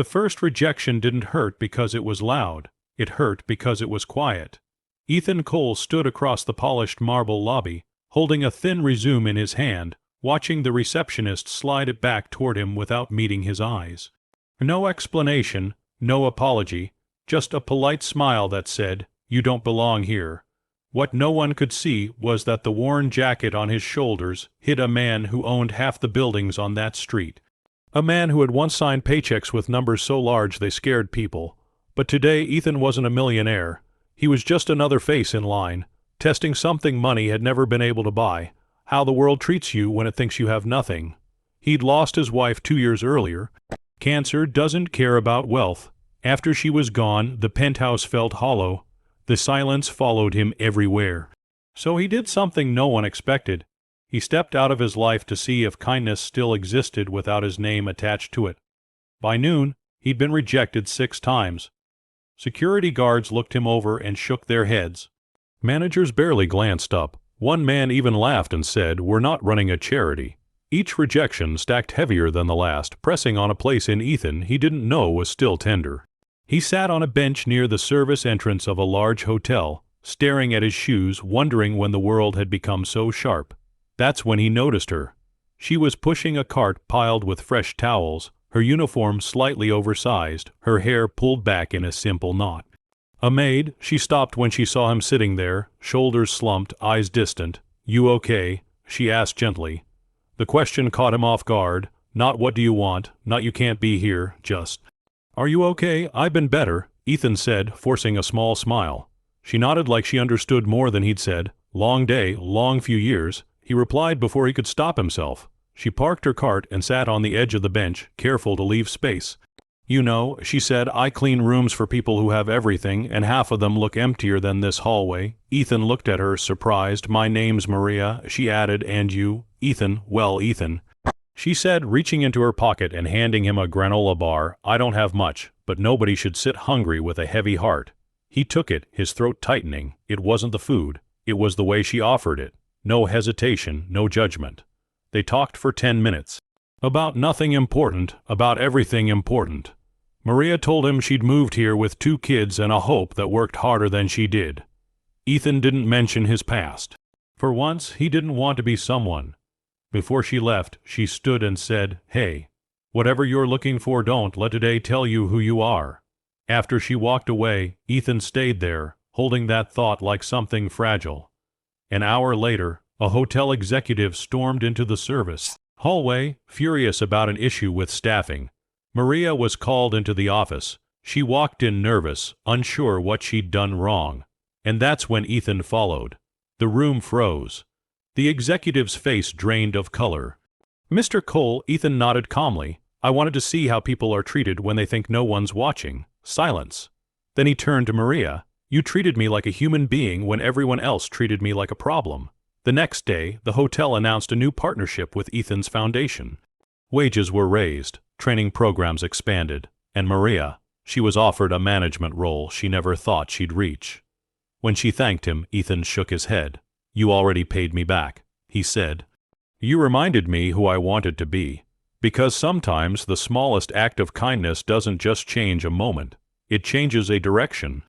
The first rejection didn't hurt because it was loud. It hurt because it was quiet. Ethan Cole stood across the polished marble lobby, holding a thin resume in his hand, watching the receptionist slide it back toward him without meeting his eyes. No explanation, no apology, just a polite smile that said, "You don't belong here." What no one could see was that the worn jacket on his shoulders hid a man who owned half the buildings on that street. A man who had once signed paychecks with numbers so large they scared people. But today Ethan wasn't a millionaire. He was just another face in line, testing something money had never been able to buy: how the world treats you when it thinks you have nothing. He'd lost his wife 2 years earlier. Cancer doesn't care about wealth. After she was gone, the penthouse felt hollow. The silence followed him everywhere. So he did something no one expected. He stepped out of his life to see if kindness still existed without his name attached to it. By noon, he'd been rejected 6 times. Security guards looked him over and shook their heads. Managers barely glanced up. One man even laughed and said, "We're not running a charity." Each rejection stacked heavier than the last, pressing on a place in Ethan he didn't know was still tender. He sat on a bench near the service entrance of a large hotel, staring at his shoes, wondering when the world had become so sharp. That's when he noticed her. She was pushing a cart piled with fresh towels, her uniform slightly oversized, her hair pulled back in a simple knot. A maid, she stopped when she saw him sitting there, shoulders slumped, eyes distant. "You okay?" she asked gently. The question caught him off guard. Not "what do you want?" Not "you can't be here," just "Are you okay? I've been better," Ethan said, forcing a small smile. She nodded like she understood more than he'd said. "Long day, long few years," he replied before he could stop himself. She parked her cart and sat on the edge of the bench, careful to leave space. "You know," she said, "I clean rooms for people who have everything, and half of them look emptier than this hallway." Ethan looked at her, surprised. "My name's Maria," she added, "and you?" "Ethan, well, Ethan," she said, reaching into her pocket and handing him a granola bar. "I don't have much, but nobody should sit hungry with a heavy heart." He took it, his throat tightening. It wasn't the food. It was the way she offered it. No hesitation, no judgment. They talked for 10 minutes. About nothing important, about everything important. Maria told him she'd moved here with 2 kids and a hope that worked harder than she did. Ethan didn't mention his past. For once, he didn't want to be someone. Before she left, she stood and said, "Hey, whatever you're looking for, don't let today tell you who you are." After she walked away, Ethan stayed there, holding that thought like something fragile. An hour later, a hotel executive stormed into the service hallway, furious about an issue with staffing. Maria was called into the office. She walked in nervous, unsure what she'd done wrong. And that's when Ethan followed. The room froze. The executive's face drained of color. "Mr. Cole," Ethan nodded calmly. "I wanted to see how people are treated when they think no one's watching." Silence. Then he turned to Maria. "You treated me like a human being when everyone else treated me like a problem." The next day, the hotel announced a new partnership with Ethan's foundation. Wages were raised, training programs expanded, and Maria, she was offered a management role she never thought she'd reach. When she thanked him, Ethan shook his head. "You already paid me back," he said. "You reminded me who I wanted to be." Because sometimes the smallest act of kindness doesn't just change a moment, it changes a direction.